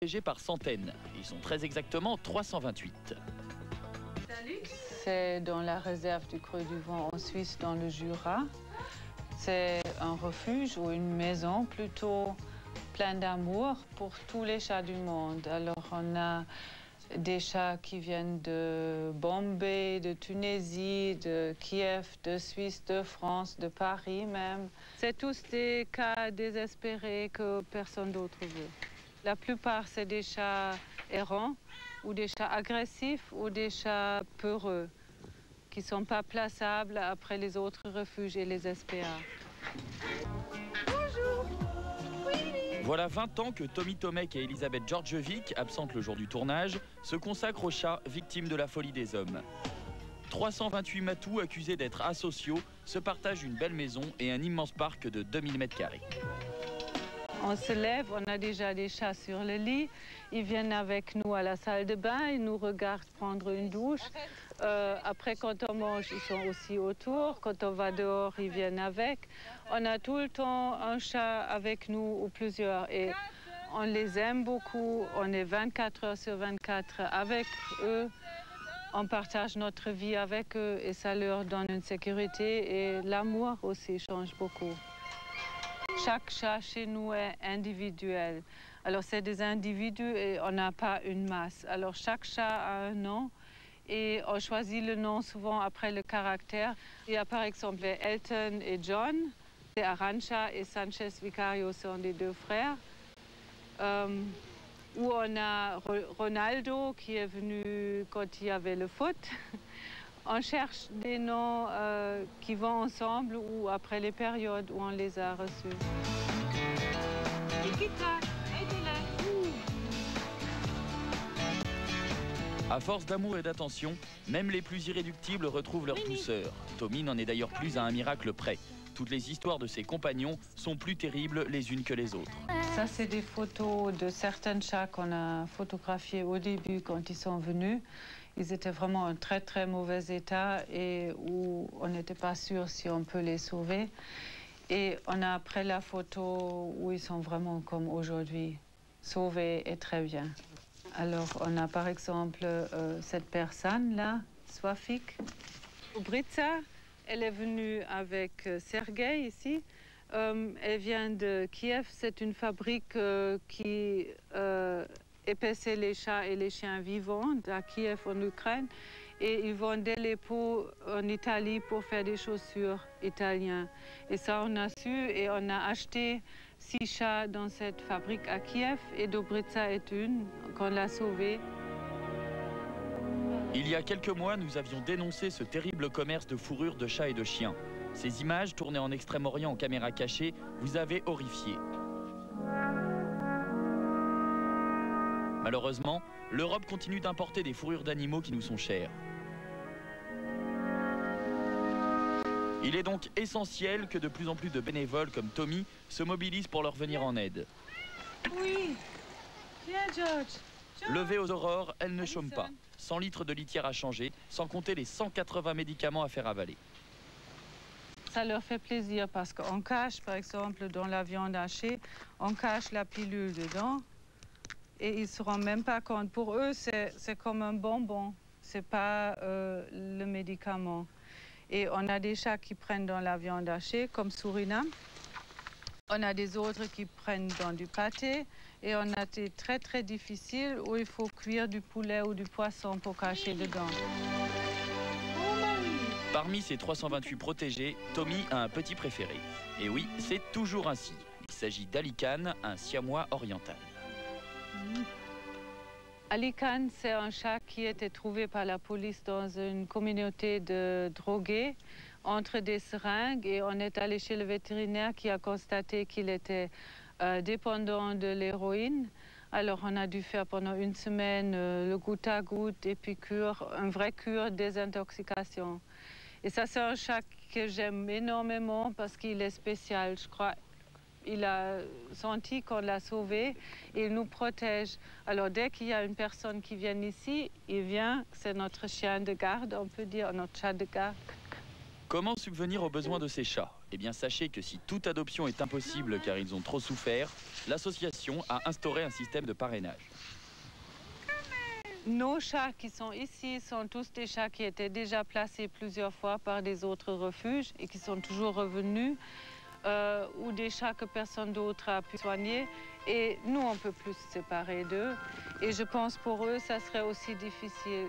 protégés par centaines. Ils sont très exactement 328. C'est dans la réserve du Creux du Vent en Suisse, dans le Jura. C'est un refuge ou une maison plutôt pleine d'amour pour tous les chats du monde. Alors on a des chats qui viennent de Bombay, de Tunisie, de Kiev, de Suisse, de France, de Paris même. C'est tous des cas désespérés que personne d'autre veut. La plupart, c'est des chats errants ou des chats agressifs ou des chats peureux qui ne sont pas plaçables après les autres refuges et les SPA. Bonjour. Voilà 20 ans que Tommy Tomek et Elisabeth Djordjevic, absentes le jour du tournage, se consacrent aux chats victimes de la folie des hommes. 328 matous accusés d'être asociaux se partagent une belle maison et un immense parc de 2000 m². On se lève, on a déjà des chats sur le lit. Ils viennent avec nous à la salle de bain, ils nous regardent prendre une douche. Après, quand on mange, ils sont aussi autour. Quand on va dehors, ils viennent avec. On a tout le temps un chat avec nous ou plusieurs. Et on les aime beaucoup. On est 24 heures sur 24 avec eux. On partage notre vie avec eux et ça leur donne une sécurité. Et l'amour aussi change beaucoup. Chaque chat chez nous est individuel. Alors, c'est des individus et on n'a pas une masse. Alors, chaque chat a un nom et on choisit le nom souvent après le caractère. Il y a par exemple Elton et John. Et Arantxa et Sanchez Vicario sont des deux frères. Où on a Ronaldo qui est venu quand il y avait le foot. On cherche des noms qui vont ensemble ou après les périodes où on les a reçus. À force d'amour et d'attention, même les plus irréductibles retrouvent leur douceur. Tommy n'en est d'ailleurs plus à un miracle près. Toutes les histoires de ses compagnons sont plus terribles les unes que les autres. Ça, c'est des photos de certains chats qu'on a photographiés au début quand ils sont venus. Ils étaient vraiment en très, très mauvais état et où on n'était pas sûr si on peut les sauver. Et on a après la photo où ils sont vraiment comme aujourd'hui, sauvés et très bien. Alors, on a par exemple cette personne-là, Swafik. Britsa, elle est venue avec Sergei ici. Elle vient de Kiev. C'est une fabrique qui épaissait les chats et les chiens vivants à Kiev, en Ukraine. Et ils vendaient les peaux en Italie pour faire des chaussures italiennes. Et ça, on a su et on a acheté 6 chats dans cette fabrique à Kiev. Et Dobritsa est une qu'on l'a sauvée. Il y a quelques mois, nous avions dénoncé ce terrible commerce de fourrure de chats et de chiens. Ces images, tournées en Extrême-Orient en caméra cachée, vous avaient horrifié. Malheureusement, l'Europe continue d'importer des fourrures d'animaux qui nous sont chères. Il est donc essentiel que de plus en plus de bénévoles comme Tommy se mobilisent pour leur venir en aide. Oui, viens George. Levée aux aurores, elle ne chôme pas. 100 litres de litière à changer, sans compter les 180 médicaments à faire avaler. Ça leur fait plaisir parce qu'on cache, par exemple, dans la viande hachée, on cache la pilule dedans et ils ne se rendent même pas compte. Pour eux, c'est comme un bonbon, ce n'est pas le médicament. Et on a des chats qui prennent dans la viande hachée, comme Suriname. On a des autres qui prennent dans du pâté. Et on a des très, très difficiles où il faut cuire du poulet ou du poisson pour cacher dedans. Parmi ces 328 protégés, Tommy a un petit préféré. Et oui, c'est toujours ainsi. Il s'agit d'Alican, un siamois oriental. Alican, c'est un chat qui était trouvé par la police dans une communauté de drogués entre des seringues. Et on est allé chez le vétérinaire qui a constaté qu'il était dépendant de l'héroïne. Alors on a dû faire pendant une semaine le goutte à goutte et puis une vraie cure de désintoxication. Et ça, c'est un chat que j'aime énormément parce qu'il est spécial, je crois. Il a senti qu'on l'a sauvé et il nous protège. Alors dès qu'il y a une personne qui vient ici, il vient, c'est notre chien de garde, on peut dire, notre chat de garde. Comment subvenir aux besoins de ces chats? Eh bien, sachez que si toute adoption est impossible car ils ont trop souffert, l'association a instauré un système de parrainage. Nos chats qui sont ici sont tous des chats qui étaient déjà placés plusieurs fois par des autres refuges et qui sont toujours revenus, ou des chats que personne d'autre a pu soigner. Et nous, on ne peut plus se séparer d'eux. Et je pense pour eux, ça serait aussi difficile.